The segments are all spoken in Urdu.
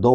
2,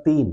3,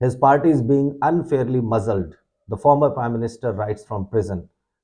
His party is being unfairly muzzled, the former prime minister writes from prison,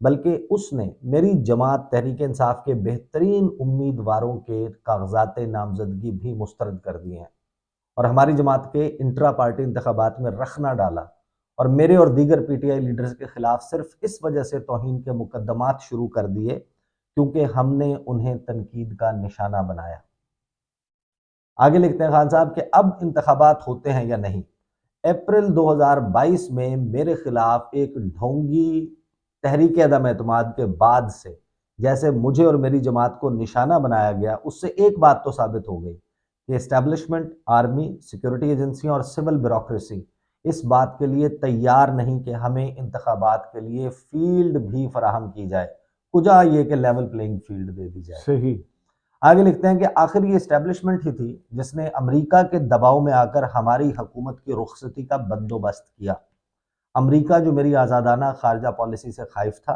بلکہ اس نے میری جماعت تحریک انصاف کے بہترین امیدواروں کے کاغذات نامزدگی بھی مسترد کر دیے ہیں اور ہماری جماعت کے انٹرا پارٹی انتخابات میں رخ نہ ڈالا، اور میرے اور دیگر پی ٹی آئی لیڈرز کے خلاف صرف اس وجہ سے توہین کے مقدمات شروع کر دیے کیونکہ ہم نے انہیں تنقید کا نشانہ بنایا۔ آگے لکھتے ہیں خان صاحب کہ اب انتخابات ہوتے ہیں یا نہیں۔ اپریل 2022 میں میرے خلاف ایک ڈھونگی تحریک عدم اعتماد کے بعد سے جیسے مجھے اور میری جماعت کو نشانہ بنایا گیا، اس سے ایک بات تو ثابت ہو گئی کہ اسٹیبلشمنٹ، آرمی، سیکیورٹی ایجنسیاں اور سول بیوروکریسی اس بات کے لیے تیار نہیں کہ ہمیں انتخابات کے لیے فیلڈ بھی فراہم کی جائے، کجا یہ کہ لیول پلینگ فیلڈ دے دی جائے۔ صحیح۔ آگے لکھتے ہیں کہ آخر یہ اسٹیبلشمنٹ ہی تھی جس نے امریکہ کے دباؤ میں آ کر ہماری حکومت کی رخصتی کا بندوبست کیا۔ امریکہ جو میری آزادانہ خارجہ پالیسی سے خائف تھا،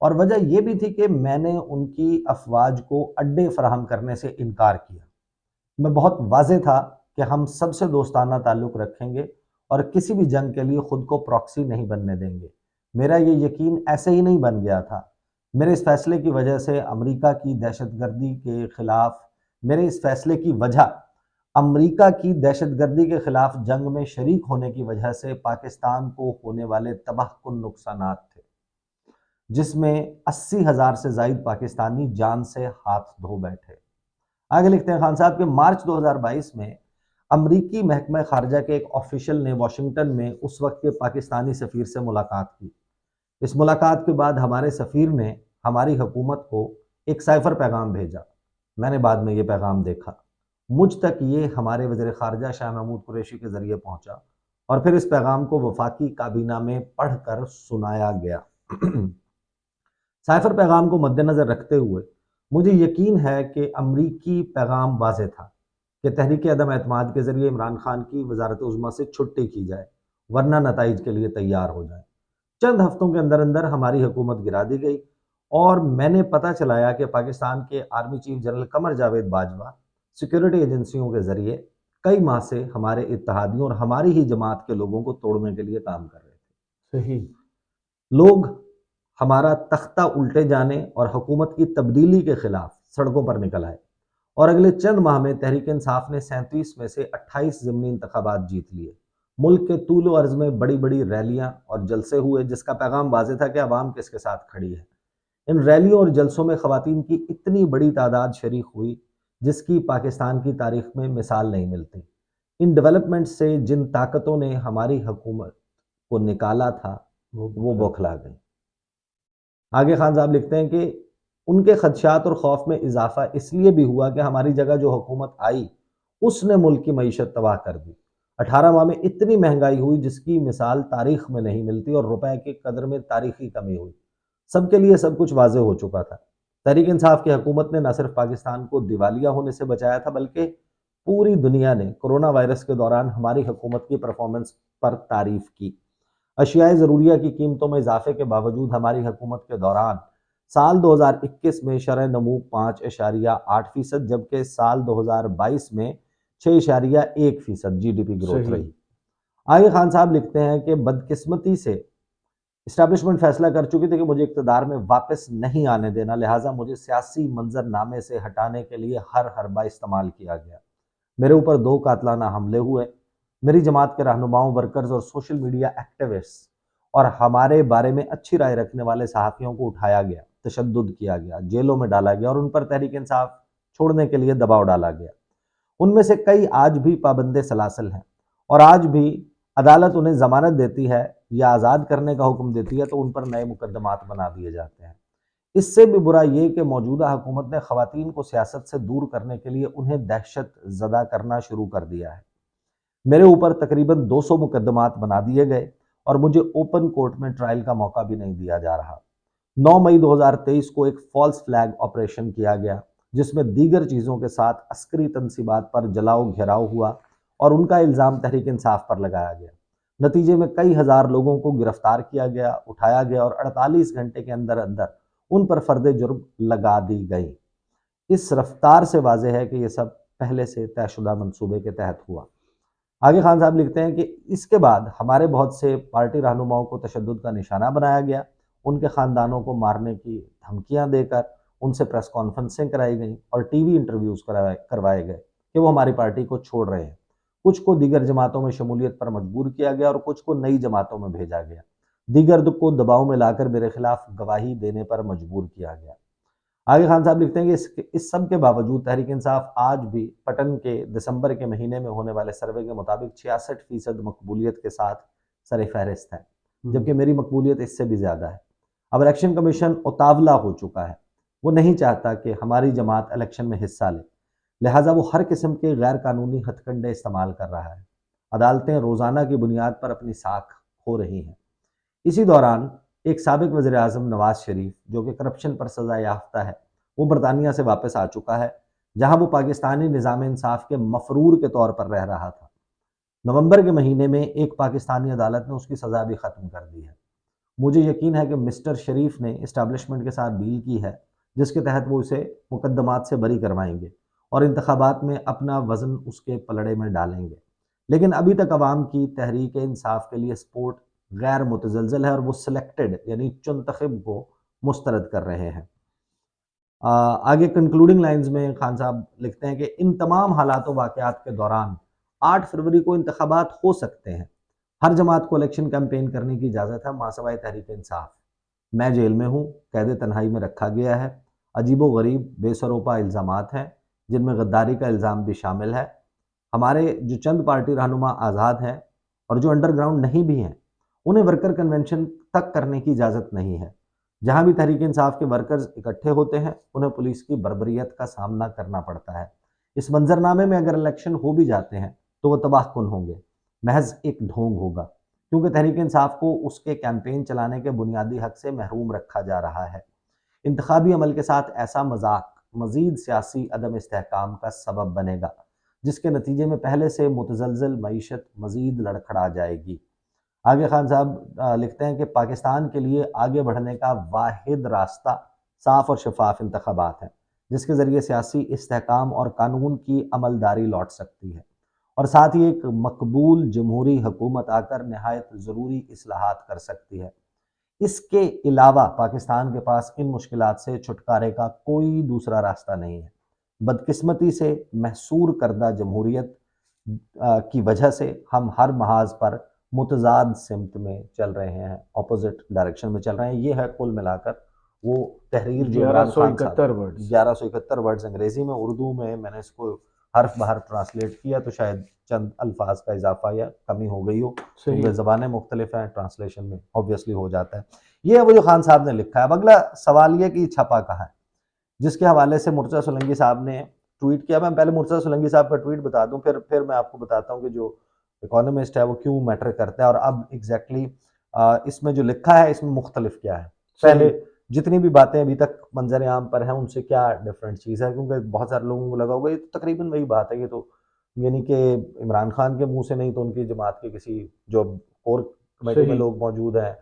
اور وجہ یہ بھی تھی کہ میں نے ان کی افواج کو اڈے فراہم کرنے سے انکار کیا۔ میں بہت واضح تھا کہ ہم سب سے دوستانہ تعلق رکھیں گے اور کسی بھی جنگ کے لیے خود کو پراکسی نہیں بننے دیں گے۔ میرا یہ یقین ایسے ہی نہیں بن گیا تھا۔ میرے اس فیصلے کی وجہ سے امریکہ کی دہشت گردی کے خلاف میرے اس فیصلے کی وجہ امریکہ کی دہشت گردی کے خلاف جنگ میں شریک ہونے کی وجہ سے پاکستان کو ہونے والے تباہ کن نقصانات تھے، جس میں 80,000 سے زائد پاکستانی جان سے ہاتھ دھو بیٹھے۔ آگے لکھتے ہیں خان صاحب کہ مارچ 2022 میں امریکی محکمہ خارجہ کے ایک آفیشل نے واشنگٹن میں اس وقت کے پاکستانی سفیر سے ملاقات کی۔ اس ملاقات کے بعد ہمارے سفیر نے ہماری حکومت کو ایک سائفر پیغام بھیجا۔ میں نے بعد میں یہ پیغام دیکھا۔ مجھ تک یہ ہمارے وزیر خارجہ شاہ محمود قریشی کے ذریعے پہنچا اور پھر اس پیغام کو وفاقی کابینہ میں پڑھ کر سنایا گیا۔ سائفر پیغام کو مد نظر رکھتے ہوئے مجھے یقین ہے کہ امریکی پیغام واضح تھا کہ تحریک عدم اعتماد کے ذریعے عمران خان کی وزارت عظمیٰ سے چھٹی کی جائے ورنہ نتائج کے لیے تیار ہو جائیں۔ چند ہفتوں کے اندر اندر ہماری حکومت گرا دی گئی اور میں نے پتہ چلایا کہ پاکستان کے army chief general Qamar Javed Bajwa security ایجنسیوں کے ذریعے کئی ماہ سے ہمارے اتحادیوں اور ہماری ہی جماعت کے لوگوں کو توڑنے کے لیے کام کر رہے تھے۔ صحیح۔ لوگ ہمارا تختہ الٹے جانے اور حکومت کی تبدیلی کے خلاف سڑکوں پر نکل آئے اور اگلے چند ماہ میں تحریک انصاف نے 37 میں سے 28 ضمنی انتخابات جیت لیے۔ ملک کے طول و عرض میں بڑی بڑی ریلیاں اور جلسے ہوئے جس کا پیغام واضح تھا کہ عوام کس کے ساتھ کھڑی ہے۔ ان ریلیوں اور جلسوں میں خواتین کی اتنی بڑی تعداد شریک ہوئی جس کی پاکستان کی تاریخ میں مثال نہیں ملتی۔ ان ڈیولپمنٹ سے جن طاقتوں نے ہماری حکومت کو نکالا تھا وہ بوکھلا گئی۔ آگے خان صاحب لکھتے ہیں کہ ان کے خدشات اور خوف میں اضافہ اس لیے بھی ہوا کہ ہماری جگہ جو حکومت آئی اس نے ملک کی معیشت تباہ کر دی۔ 18 ماہ میں اتنی مہنگائی ہوئی جس کی مثال تاریخ میں نہیں ملتی اور روپے کی قدر میں تاریخی کمی ہوئی۔ سب کے لیے سب کچھ واضح ہو چکا تھا۔ تحریک انصاف کی حکومت نے نہ صرف پاکستان کو دیوالیہ ہونے سے بچایا تھا بلکہ پوری دنیا نے کرونا وائرس کے دوران ہماری حکومت کی پرفارمنس پر تعریف کی۔ اشیاء ضروریہ کی قیمتوں میں اضافے کے باوجود ہماری حکومت کے دوران سال 2021 میں شرح نمو 5.8% جبکہ سال 2022 میں 6.1% جی ڈی پی گروتھ صحیح۔ رہی۔ آگے خان صاحب لکھتے ہیں کہ بدقسمتی سے اسٹیبلشمنٹ فیصلہ کر چکی تھی کہ مجھے اقتدار میں واپس نہیں آنے دینا، لہٰذا مجھے سیاسی منظر نامے سے ہٹانے کے لیے ہر حربہ استعمال کیا گیا۔ میرے اوپر 2 قاتلانہ حملے ہوئے، میری جماعت کے رہنماؤں، ورکرز اور سوشل میڈیا ایکٹیوسٹ اور ہمارے بارے میں اچھی رائے رکھنے والے صحافیوں کو اٹھایا گیا، تشدد کیا گیا، جیلوں میں ڈالا گیا اور ان پر تحریک انصاف چھوڑنے کے لیے دباؤ ڈالا گیا۔ ان میں سے کئی آج بھی پابند سلاسل ہیں اور آج بھی عدالت انہیں ضمانت دیتی ہے یا آزاد کرنے کا حکم دیتی ہے تو ان پر نئے مقدمات بنا دیے جاتے ہیں۔ اس سے بھی برا یہ کہ موجودہ حکومت نے خواتین کو سیاست سے دور کرنے کے لیے انہیں دہشت زدہ کرنا شروع کر دیا ہے۔ میرے اوپر تقریباً 200 مقدمات بنا دیے گئے اور مجھے اوپن کورٹ میں ٹرائل کا موقع بھی نہیں دیا جا رہا۔ 9 مئی 2023 کو ایک فالس فلیگ آپریشن کیا گیا جس میں دیگر چیزوں کے ساتھ عسکری تنصیبات پر جلاؤ گھیراؤ ہوا اور ان کا الزام تحریک انصاف پر لگایا گیا۔ نتیجے میں کئی ہزار لوگوں کو گرفتار کیا گیا، اٹھایا گیا اور 48 گھنٹے کے اندر اندر ان پر فرد جرم لگا دی گئی۔ اس رفتار سے واضح ہے کہ یہ سب پہلے سے طے شدہ منصوبے کے تحت ہوا۔ آگے خان صاحب لکھتے ہیں کہ اس کے بعد ہمارے بہت سے پارٹی رہنماؤں کو تشدد کا نشانہ بنایا گیا ان کے خاندانوں کو مارنے کی دھمکیاں دے کر ان سے پریس کانفرنسیں کرائی گئیں اور ٹی وی انٹرویوز کروائے گئے کہ وہ ہماری پارٹی کو چھوڑ رہے ہیں. کچھ کو دیگر جماعتوں میں شمولیت پر مجبور کیا گیا اور کچھ کو نئی جماعتوں میں بھیجا گیا. دیگر کو دباؤ میں لا کر میرے خلاف گواہی دینے پر مجبور کیا گیا. آگے خان صاحب لکھتے ہیں کہ اس سب کے باوجود تحریک انصاف آج بھی پٹن کے دسمبر کے مہینے میں ہونے والے سروے کے مطابق 66% مقبولیت کے ساتھ سر فہرست ہے، جبکہ میری مقبولیت اس سے بھی زیادہ ہے. اب الیکشن کمیشن اتاولا ہو چکا ہے، وہ نہیں چاہتا کہ ہماری جماعت الیکشن میں حصہ لے، لہٰذا وہ ہر قسم کے غیر قانونی ہتھ کنڈے استعمال کر رہا ہے. عدالتیں روزانہ کی بنیاد پر اپنی ساکھ کھو رہی ہیں. اسی دوران ایک سابق وزیر اعظم نواز شریف جو کہ کرپشن پر سزا یافتہ ہے، وہ برطانیہ سے واپس آ چکا ہے، جہاں وہ پاکستانی نظام انصاف کے مفرور کے طور پر رہ رہا تھا. نومبر کے مہینے میں ایک پاکستانی عدالت نے اس کی سزا بھی ختم کر دی ہے. مجھے یقین ہے کہ مسٹر شریف نے اسٹیبلشمنٹ کے ساتھ ڈیل کی ہے جس کے تحت وہ اسے مقدمات سے بری کروائیں گے اور انتخابات میں اپنا وزن اس کے پلڑے میں ڈالیں گے. لیکن ابھی تک عوام کی تحریک انصاف کے لیے سپورٹ غیر متزلزل ہے اور وہ سلیکٹڈ یعنی چنتخب کو مسترد کر رہے ہیں. آگے کنکلوڈنگ لائنز میں خان صاحب لکھتے ہیں کہ ان تمام حالات و واقعات کے دوران 8 فروری کو انتخابات ہو سکتے ہیں. ہر جماعت کو الیکشن کیمپین کرنے کی اجازت ہے ماسوائے تحریک انصاف. میں جیل میں ہوں، قید تنہائی میں رکھا گیا ہے. عجیب و غریب بے سروپا الزامات ہیں جن میں غداری کا الزام بھی شامل ہے. ہمارے جو چند پارٹی رہنما آزاد ہیں اور جو انڈر گراؤنڈ نہیں بھی ہیں انہیں ورکر کنونشن تک کرنے کی اجازت نہیں ہے. جہاں بھی تحریک انصاف کے ورکرز اکٹھے ہوتے ہیں انہیں پولیس کی بربریت کا سامنا کرنا پڑتا ہے. اس منظرنامے میں اگر الیکشن ہو بھی جاتے ہیں تو وہ تباہ کن ہوں گے، محض ایک ڈھونگ ہوگا، کیونکہ تحریک انصاف کو اس کے کیمپین چلانے کے بنیادی حق سے محروم رکھا جا رہا ہے. انتخابی عمل کے ساتھ ایسا مذاق مزید سیاسی عدم استحکام کا سبب بنے گا جس کے نتیجے میں پہلے سے متزلزل معیشت مزید لڑکھڑا جائے گی. آگے خان صاحب لکھتے ہیں کہ پاکستان کے لیے آگے بڑھنے کا واحد راستہ صاف اور شفاف انتخابات ہیں جس کے ذریعے سیاسی استحکام اور قانون کی عملداری لوٹ سکتی ہے اور ساتھ ہی ایک مقبول جمہوری حکومت آ کر نہایت ضروری اصلاحات کر سکتی ہے. اس کے علاوہ پاکستان کے پاس ان مشکلات سے چھٹکارے کا کوئی دوسرا راستہ نہیں ہے. بدقسمتی سے محصور کردہ جمہوریت کی وجہ سے ہم ہر محاذ پر متضاد سمت میں چل رہے ہیں، اپوزٹ ڈائریکشن میں چل رہے ہیں. یہ ہے کل ملا کر وہ تحریر جو عمران خان صاحب 1171 ورڈز انگریزی میں، اردو میں نے اس کو حرف بحرف ٹرانسلیٹ کیا تو شاید چند الفاظ کا اضافہ یا کمی ہو گئی ہو، کیونکہ زبانیں مختلف ہیں، ٹرانسلیشن میں آبویسلی ہو جاتا ہے. یہ ہے وہ جو خان صاحب نے لکھا ہے. اب اگلا سوال یہ کہ یہ چھپا کہاں ہے، جس کے حوالے سے مرتضیٰ سولنگی صاحب نے ٹویٹ کیا. میں پہلے مرتضیٰ سولنگی صاحب کا ٹویٹ بتا دوں، پھر میں آپ کو بتاتا ہوں کہ جو اکانومسٹ ہے وہ کیوں میٹر کرتا ہے اور اب ایگزیکٹلی اس میں جو لکھا ہے اس میں مختلف کیا ہے. پہلے جتنی بھی باتیں ابھی تک منظر عام پر ہیں ان سے کیا ڈفرینٹ چیز ہے، کیونکہ بہت سارے لوگوں کو لگا ہوگا یہ تو تقریباً وہی بات ہے، یہ تو یعنی کہ عمران خان کے منہ سے نہیں تو ان کی جماعت کے کسی جو کور کمیٹی میں لوگ موجود ہیں،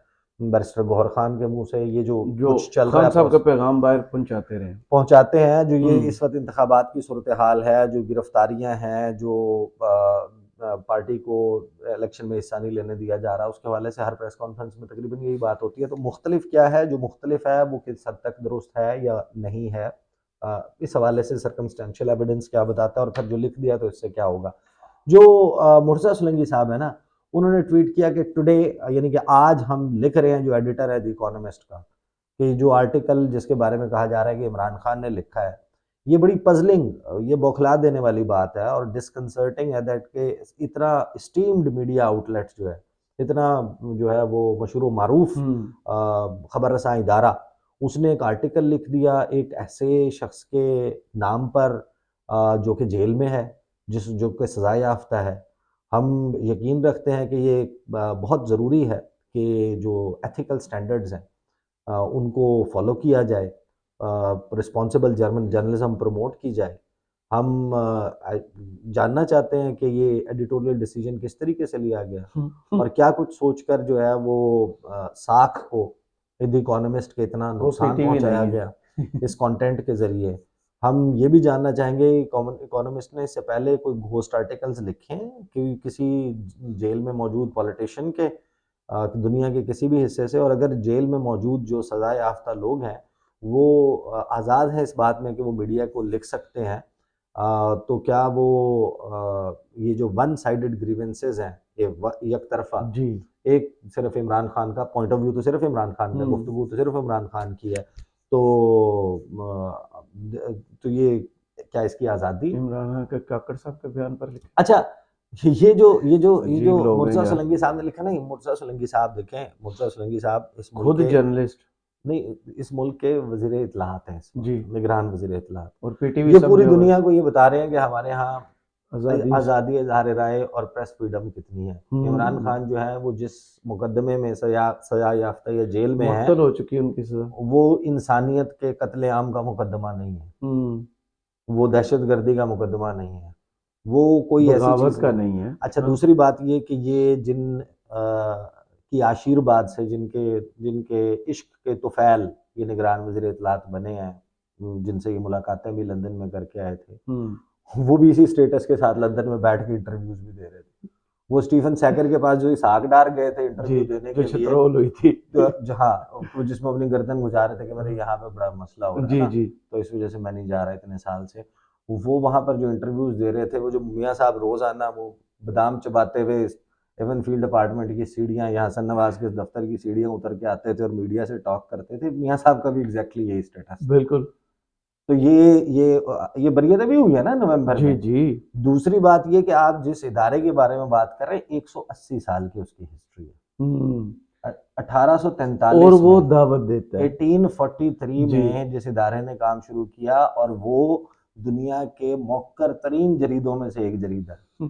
بیرسٹر گوہر خان کے منہ سے یہ جو کچھ چل رہا ہے، خان صاحب کا پیغام باہر پہنچاتے ہیں. جو یہ اس وقت انتخابات کی صورتحال ہے، جو گرفتاریاں ہیں، جو پارٹی کو الیکشن میں حصہ نہیں لینے دیا جا رہا، اس کے حوالے سے ہر پریس کانفرنس میں تقریباً یہی بات ہوتی ہے. تو مختلف کیا ہے، جو مختلف ہے وہ کس حد تک درست ہے یا نہیں ہے، اس حوالے سے سرکمسٹینشیل ایویڈنس کیا بتاتا ہے اور پھر جو لکھ دیا تو اس سے کیا ہوگا. جو مرتضیٰ سولنگی صاحب ہے نا، انہوں نے ٹویٹ کیا کہ ٹوڈے یعنی کہ آج ہم لکھ رہے ہیں، جو ایڈیٹر ہے دی اکانومسٹ کا، کہ جو آرٹیکل جس کے بارے میں کہا جا رہا ہے کہ عمران خان نے لکھا ہے، یہ بڑی پزلنگ، یہ بوکھلا دینے والی بات ہے اور ڈسکنسرٹنگ ہے دیٹ کہ اتنا اسٹیمڈ میڈیا آؤٹ لیٹ جو ہے، اتنا جو ہے وہ مشہور و معروف خبر رساں ادارہ، اس نے ایک آرٹیکل لکھ دیا ایک ایسے شخص کے نام پر جو کہ جیل میں ہے، جو کہ سزا یافتہ ہے. ہم یقین رکھتے ہیں کہ یہ بہت ضروری ہے کہ جو ایتھیکل سٹینڈرڈز ہیں ان کو فالو کیا جائے، رسپانسبل جرنلزم پروموٹ کی جائے. ہم جاننا چاہتے ہیں کہ یہ ایڈیٹوریل ڈیسیجن کس طریقے سے لیا گیا اور کیا کچھ سوچ کر جو ہے وہ ساکھ کو دی اکانومسٹ کے اتنا نقصان پہنچایا گیا اس کانٹینٹ کے ذریعے. ہم یہ بھی جاننا چاہیں گے اکانومسٹ نے اس سے پہلے کوئی گھوسٹ آرٹیکلز لکھے ہیں کہ کسی جیل میں موجود پولیٹیشین کے دنیا کے کسی بھی حصے سے، اور اگر جیل میں موجود جو سزا یافتہ لوگ ہیں وہ آزاد ہیں اس بات میں کہ وہ میڈیا کو لکھ سکتے ہیں، تو کیا وہ یہ جو ون سائیڈڈ گریونسز ہیں، یک طرفہ، جی ایک صرف عمران خان کا پوائنٹ آف ویو تو صرف عمران خان کا، ہوں گفتگو تو صرف عمران خان کی ہے، تو تو یہ کیا اس کی آزادی؟ عمران خان کے کاکڑ صاحب کے بیان پر لکھا اچھا، یہ جو عجیب لوگ ہیں مرتضیٰ یار، سولنگی صاحب نے لکھا، نہیں مرتضیٰ سولنگی صاحب دیکھیں، مرتضیٰ سولنگی صاحب اس ملک خود کے، جرنلسٹ نہیں اس ملک کے وزیر اطلاعات ہیں، اس وقت جی، نگران وزیر اطلاعات، اور پی ٹی وی یہ پوری سمجھا ہوا ہے دنیا کو یہ بتا رہے ہیں کہ ہمارے ہاں آزادی آزادی اظہار رائے اور پریس فریڈم کتنی ہے۔ عمران خان جو ہے وہ جس مقدمے میں سزا یافتہ یا جیل میں ہے، معطل ہو چکی ہے ان کی سزا، وہ انسانیت کے قتل عام کا مقدمہ نہیں ہے، وہ دہشت گردی کا مقدمہ نہیں ہے، وہ کوئی ایسی بغاوت چیز کا نہیں۔ نہیں ہے۔ اچھا، دوسری بات یہ کہ یہ جن کی آشیرواد سے، جن کے عشق کے طفیل یہ نگران وزیر اطلاعات بنے ہیں، جن سے یہ ملاقاتیں بھی لندن میں کر کے آئے تھے، وہ بھی اسی سٹیٹس کے ساتھ لندن میں بیٹھ کے انٹرویوز بھی دے رہے تھے۔ وہ اسٹیفن سیکر کے پاس جو اسحاق ڈار گئے تھے انٹرویو دینے کے جو لیے، چھترول ہوئی تھی، جہاں جس میں اپنی گردن گزار رہے تھے کہ میرے یہاں پہ بڑا مسئلہ ہو رہا ہے جی نا، جی تو اس وجہ سے میں نہیں جا رہا اتنے سال سے، وہ وہاں پر جو انٹرویوز دے رہے تھے، وہ جو میاں صاحب روزانہ وہ بادام چباتے ہوئے ایون فیلڈ اپارٹمنٹ کی سیڑھیاں یا حسن نواز کے دفتر کی سیڑھیاں اتر کے آتے تھے اور میڈیا سے ٹاک کرتے تھے، میاں صاحب کا بھی ایگزیکٹلی یہی اسٹیٹس تھا۔ بالکل، تو یہ بریت ابھی ہوئی ہے نا نومبر جی میں۔ جی دوسری بات یہ کہ آپ جس ادارے کے بارے میں بات کر رہے ہیں، 180 سال کی اس کی ہسٹری ہے۔ 1843 اور وہ میں، دعوت دیتا ہے 1843 جی میں جس ادارے نے کام شروع کیا، اور وہ دنیا کے موقر ترین جریدوں میں سے ایک جریدہ ہے،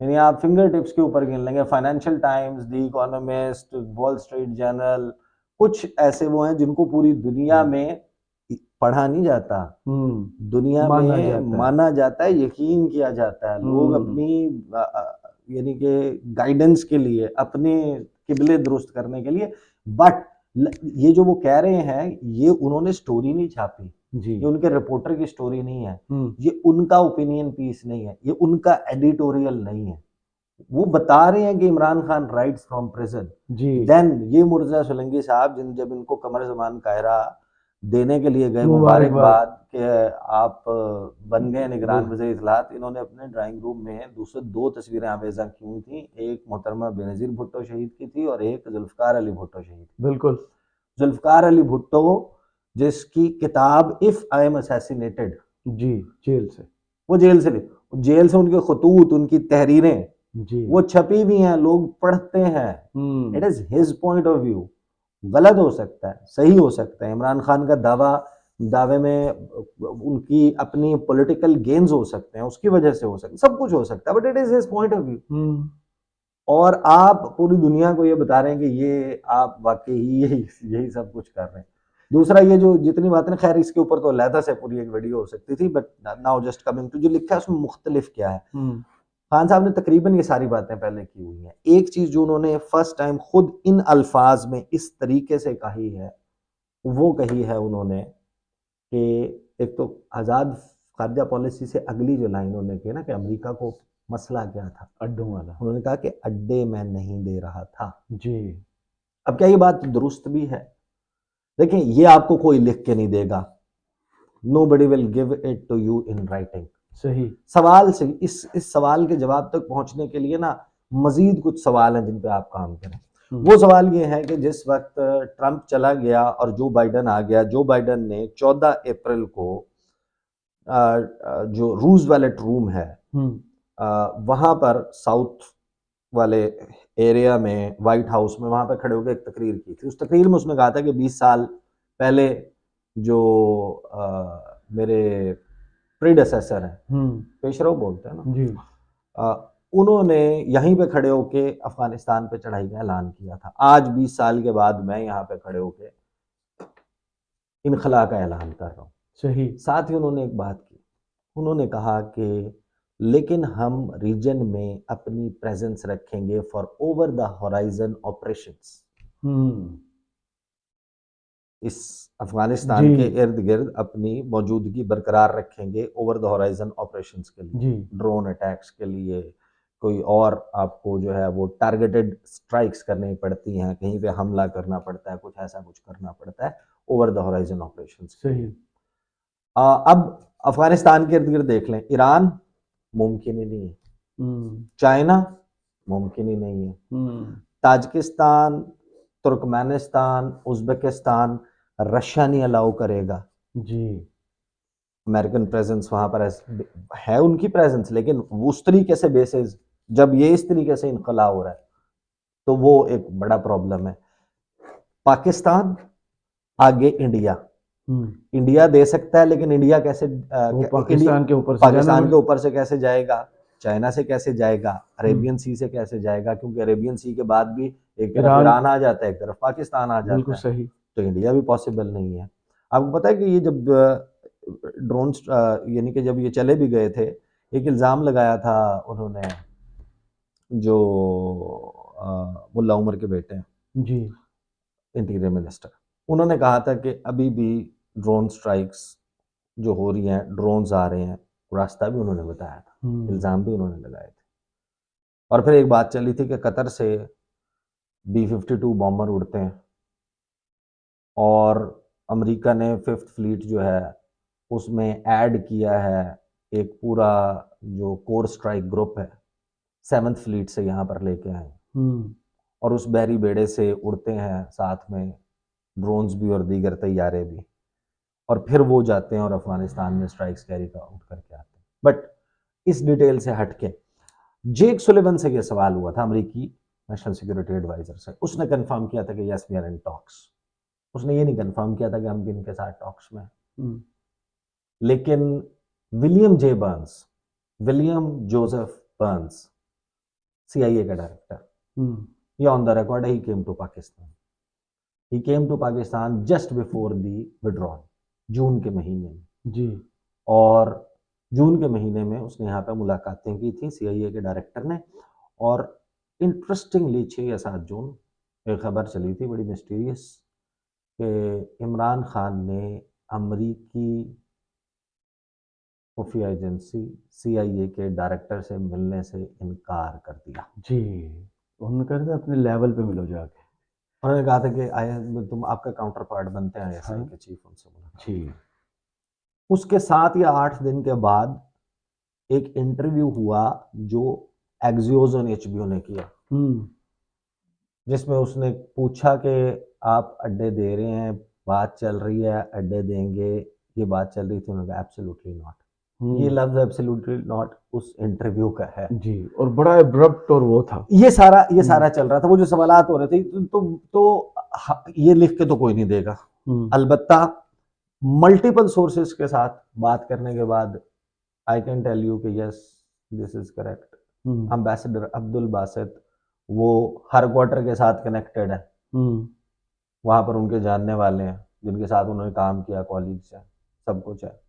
یعنی آپ فنگر ٹپس کے اوپر گن لیں گے، فائنینشیل ٹائمز، دی اکانومسٹ، وال اسٹریٹ جرنل، کچھ ایسے وہ ہیں جن کو پوری دنیا میں پڑھا نہیں جاتا، دنیا میں مانا جاتا ہے، یقین کیا جاتا ہے، لوگ اپنی یعنی کہ گائیڈنس کے لیے، اپنے قبلے درست کرنے کے لیے، بٹ یہ جو وہ کہہ رہے ہیں، یہ انہوں نے سٹوری نہیں چھاپی، جی یہ ان کے رپورٹر کی سٹوری نہیں ہے، یہ ان کا اوپینین پیس نہیں ہے، یہ ان کا ایڈیٹوریل نہیں ہے، وہ بتا رہے ہیں کہ Imran Khan writes from prison. جی دین یہ مرتضیٰ سولنگی صاحب جب ان کو قمر زمان قاہرہ دینے کے لیے گئے، مبارکباد، مبارکباد کہ آپ بن گئے نگران وزیر اطلاعات، انہوں نے اپنے ڈرائنگ روم میں دو تصویریں آویزاں کی ہوئی تھیں، ایک محترمہ بینظیر بھٹو شہید کی تھی اور ایک ذوالفقار علی بھٹو شہید کی۔ بالکل، ذوالفقار علی بھٹو جس کی کتاب اف آئی ایم اسیسینیٹڈ، جی جیل سے، وہ جیل سے ان کے خطوط، ان کی تحریریں جی وہ چھپی ہوئی ہیں، لوگ پڑھتے ہیں۔ It is his point of view, غلط ہو سکتا ہے، صحیح ہو سکتا ہے، عمران خان کا دعوے میں ان کی اپنی پولیٹیکل گینز ہو سکتے ہیں، اس کی وجہ سے ہو سکتا ہے، سب کچھ ہو سکتا ہے، but it is his point of view, اور آپ پوری دنیا کو یہ بتا رہے ہیں کہ یہ آپ واقعی یہی سب کچھ کر رہے ہیں۔ دوسرا یہ جو جتنی باتیں، خیر اس کے اوپر تو علیحدہ سے پوری ایک ویڈیو ہو سکتی تھی، but now just coming to جو لکھا ہے اس میں مختلف کیا ہے۔ خان صاحب نے تقریباً یہ ساری باتیں پہلے کی ہوئی ہیں، ایک چیز جو انہوں نے فرسٹ ٹائم خود ان الفاظ میں اس طریقے سے کہی ہے، وہ کہی ہے انہوں نے کہ ایک تو آزاد خارجہ پالیسی سے اگلی جو لائن انہوں نے کہی نا کہ امریکہ کو مسئلہ کیا تھا، اڈوں والا، انہوں نے کہا کہ اڈے میں نہیں دے رہا تھا۔ جی اب کیا یہ بات درست بھی ہے؟ دیکھیں، یہ آپ کو کوئی لکھ کے نہیں دے گا، nobody will give it to you in writing۔ صحیح، سوال سے اس سوال کے جواب تک پہنچنے کے لیے نا مزید کچھ سوال ہیں جن پہ آپ کام کریں۔ وہ سوال یہ ہے کہ جس وقت ٹرمپ چلا گیا اور جو بائیڈن آ گیا، جو بائیڈن نے 14 اپریل کو جو روز ویلٹ روم ہے وہاں پر ساؤتھ والے ایریا میں، وائٹ ہاؤس میں، وہاں پہ کھڑے ہو کے ایک تقریر کی تھی۔ اس تقریر میں اس نے کہا تھا کہ 20 سال پہلے جو میرے پریڈیسیسر ہیں، پیشرو بولتے ہیں نا، جی انہوں نے یہیں پہ کھڑے ہو کے افغانستان پہ چڑھائی کا اعلان کیا تھا، آج 20 سال کے بعد میں یہاں پہ کھڑے ہو کے انخلا کا اعلان کر رہا ہوں۔ صحیح، ساتھ ہی انہوں نے ایک بات کی، انہوں نے کہا کہ لیکن ہم ریجن میں اپنی پریزنس رکھیں گے for over the horizon operations, اس افغانستان جی کے ارد گرد اپنی موجودگی برقرار رکھیں گے اوور دا ہورائزن آپریشنز کے لیے، جی ڈرون اٹیکس کے لیے، کوئی اور آپ کو جو ہے وہ ٹارگیٹڈ اسٹرائکس کرنی پڑتی ہیں, کہیں پہ حملہ کرنا پڑتا ہے, کچھ ایسا کچھ کرنا پڑتا ہے اوور دا ہورائزن آپریشنس. صحیح. اب افغانستان کے ارد گرد دیکھ لیں, ایران ممکن ہی نہیں ہے, چائنا ممکن ہی نہیں ہے, تاجکستان, ترکمانستان, ازبکستان, رشیا نہیں الاؤ کرے گا. جی. امریکن پریزنس وہاں پر ہے ان کی پریزنس, لیکن اس طریقے سے بیسز جب یہ اس طریقے سے انخلا ہو رہا ہے تو وہ ایک بڑا پرابلم ہے. پاکستان آگے انڈیا, انڈیا دے سکتا ہے لیکن انڈیا کیسے پاکستان کے اوپر سے پاکستان کے اوپر سے کیسے جائے گا, چائنا سے کیسے جائے گا, عربین سی سے کیسے جائے گا, کیونکہ عربین سی کے بعد بھی ایک طرف ایران آ جاتا ہے, ایک طرف پاکستان آ جاتا ہے. صحیح. تو انڈیا بھی پاسبل نہیں ہے. آپ کو پتہ ہے کہ یہ جب ڈرونز یعنی کہ جب یہ چلے بھی گئے تھے, ایک الزام لگایا تھا انہوں نے, جو ملا عمر کے بیٹے ہیں جی, انٹیریئر منسٹر, انہوں نے کہا تھا کہ ابھی بھی ڈرون سٹرائکس جو ہو رہی ہیں, ڈرونز آ رہے ہیں, راستہ بھی انہوں نے بتایا تھا, الزام بھی انہوں نے لگائے تھے. اور پھر ایک بات چلی تھی کہ قطر سے B-52 بامبر اڑتے ہیں, اور امریکہ نے 5th فلیٹ جو ہے اس میں ایڈ کیا ہے ایک پورا جو کور سٹرائک گروپ ہے 7th فلیٹ سے یہاں پر لے کے آئے, اور اس بحری بیڑے سے اڑتے ہیں ساتھ میں ڈرونز بھی اور دیگر طیارے بھی, اور پھر وہ جاتے ہیں اور افغانستان میں سٹرائکس کیری آؤٹ کر کے آتے ہیں. بٹ اس ڈیٹیل سے ہٹ کے جیک سولیون سے یہ سوال ہوا تھا, امریکی نیشنل سیکورٹی ایڈوائزر سے, اس نے کنفرم کیا تھا کہ یس وی آر ان ٹاکس. اس نے یہ نہیں کنفرم کیا تھا کہ ہم کن کے ساتھ ٹاکس میں ہیں, لیکن ولیم جوزف برنز CIA کا ڈائریکٹر, یہ آن دا ریکارڈ ہے, he came to Pakistan just before the withdrawal, جون کے مہینے میں. جی. اور جون کے مہینے میں اس نے یہاں پہ ملاقاتیں کی تھیں CIA کے ڈائریکٹر نے, اور انٹرسٹنگلی 6 یا 7 جون ایک خبر چلی تھی بڑی مسٹیریس کہ عمران خان نے امریکی خفیہ ایجنسی CIA کے ڈائریکٹر سے ملنے سے انکار کر دیا. جی, انہوں نے کہا تھا اپنے لیول پہ ملو جا کے. انہوں نے کہا تھا کہ تم آپ کا کاؤنٹر پارٹ بنتے ہیں ISI کے چیف, ان سے ملاقات. جی. اس کے 7 یا 8 دن کے بعد ایک انٹرویو ہوا جو ایکزیوز اور HBO نے کیا, جس میں اس نے پوچھا کہ آپ اڈے دے رہے ہیں, بات چل رہی ہے اڈے دیں گے, یہ بات چل رہی تھی. انہوں نے کہا ایبسلیوٹلی ناٹ. یہ لفظ ایبسلیوٹلی ناٹ اس انٹرویو کا ہے. جی, اور بڑا ابرپٹ اور وہ تھا, یہ سارا چل رہا تھا. وہ جو سوالات ہو رہے تھے تو یہ لکھ کے تو کوئی نہیں دے گا. البتہ ملٹیپل سورسز کے ساتھ بات کرنے کے بعد آئی کین ٹیل یو کہ یس دس از کریکٹ. امبیسڈر عبد الباسط وہ ہر کوارٹر کے ساتھ کنیکٹڈ ہے, وہاں پر ان کے جاننے والے ہیں جن کے ساتھ انہوں نے کام کیا, کالیگس ہیں, سب کچھ ہے.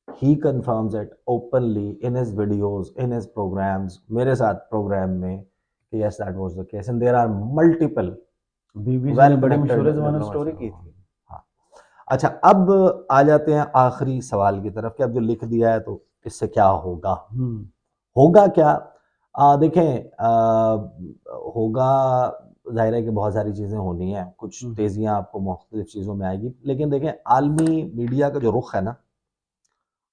He confirms it openly in his videos, in his programs, میرے ساتھ پروگرام میں کہ yes that was the case, and there are multiple BBC نے بڑی مشہور زمانہ سٹوری کی تھی. ہاں. اچھا, اب آ جاتے ہیں آخری سوال کی طرف کہ اب جو لکھ دیا ہے تو اس سے کیا ہوگا کیا. دیکھیں ہوگا, ظاہر ہے کہ بہت ساری چیزیں ہونی ہیں, کچھ تیزیاں آپ کو مختلف چیزوں میں آئے گی, لیکن دیکھیں عالمی میڈیا کا جو رخ ہے نا,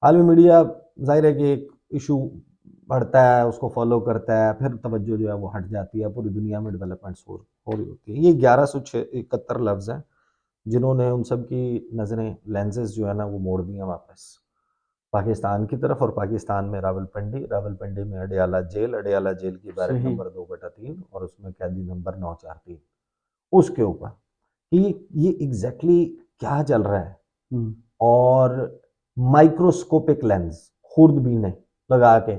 عالمی میڈیا ظاہر ہے کہ ایک ایشو بڑھتا ہے, اس کو فالو کرتا ہے, پھر توجہ جو ہے وہ ہٹ جاتی ہے, پوری دنیا میں ڈیولپمنٹس ہو رہی ہوتی ہے. یہ 1171 لفظ ہیں جنہوں نے ان سب کی نظریں, لینزز جو ہے نا وہ موڑ دی ہیں واپس پاکستان کی طرف, اور پاکستان میں راولپنڈی میں اڈیالہ جیل کی بیرک نمبر 2/3 اور اس میں قیدی نمبر 943, اس کے اوپر یہ ایگزیکٹلی کیا چل رہا ہے. اور مائکروسکوپک لینز خوردبینیں لگا کے,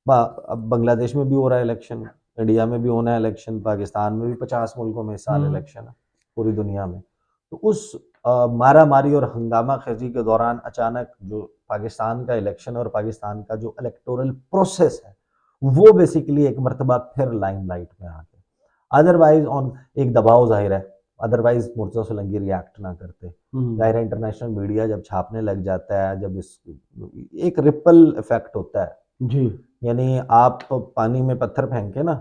بنگلہ دیش میں بھی ہو رہا ہے الیکشن, انڈیا میں بھی ہونا ہے الیکشن, پاکستان میں بھی 50 ملکوں میں اس سال الیکشن ہے, پوری دنیا میں. تو اس مارا ماری اور ہنگامہ خیزی کے دوران اچانک جو پاکستان کا الیکشن اور پاکستان کا جو الیکٹورل پروسیس ہے وہ بیسیکلی ایک مرتبہ پھر لائم لائٹ میں آ گیا. ادروائز آن ایک دباؤ ظاہر ہے, ادروائز مرتضیٰ سولنگی ریاکٹ نہ کرتے. ظاہر ہے انٹرنیشنل میڈیا جب چھاپنے لگ جاتا ہے, جب اس ایک رپل ایفیکٹ ہوتا ہے, جی, یعنی آپ پانی میں پتھر پھینکے نا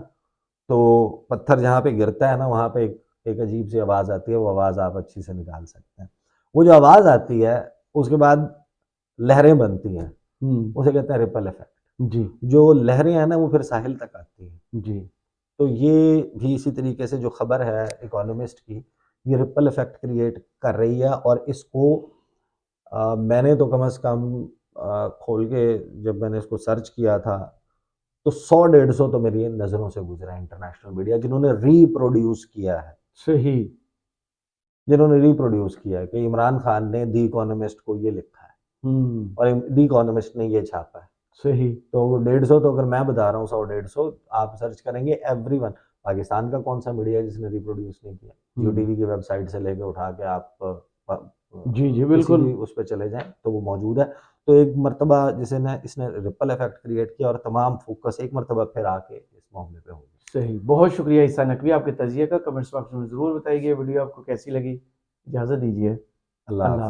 تو پتھر جہاں پہ گرتا ہے نا وہاں پہ ایک عجیب سی آواز آتی ہے، وہ آواز آپ اچھی سے نکال سکتے ہیں. وہ جو آواز آتی ہے اس کے بعد لہریں بنتی ہیں، اسے کہتے ہیں ریپل افیکٹ. جی جو لہریں ہیں نا وہ پھر ساحل تک آتی ہیں. جی تو یہ بھی اسی طریقے سے جو خبر ہے اکانومسٹ کی، یہ ریپل افیکٹ کریٹ کر رہی ہے. اور اس کو میں نے تو کم از کم کھول کے جب میں نے اس کو سرچ کیا تھا تو 100-150 تو میری نظروں سے گزرا ہے انٹرنیشنل میڈیا جنہوں نے ریپروڈیوس کیا ہے، صحیح. جنہوں نے ریپروڈیوس کیا ہے کہ عمران خان نے دی اکانومسٹ کو یہ لکھا ہے اور دی اکانومسٹ نے یہ چھاپا ہے. صحیح. تو 150 تو اگر میں بتا رہا ہوں 100-150 آپ سرچ کریں گے ایوری ون. پاکستان کا کون سا میڈیا ہے جس نے ریپروڈیوس نہیں کیا؟ جیو ٹی وی کی ویب سائٹ سے لے کے اٹھا کے آپ جی جی کسی بالکل. بھی اس پہ چلے جائیں تو وہ موجود ہے. تو ایک مرتبہ جسے نا اس نے ریپل افیکٹ کریٹ کیا اور تمام فوکس ایک مرتبہ پھر آ کے اس معاملے پہ ہو گیا. صحیح. بہت شکریہ عیسیٰ نقوی آپ کے تجزیے کا. کمنٹس باکس میں ضرور بتائیے ویڈیو آپ کو کیسی لگی. اجازت دیجیے. اللہ اللہ حافظ.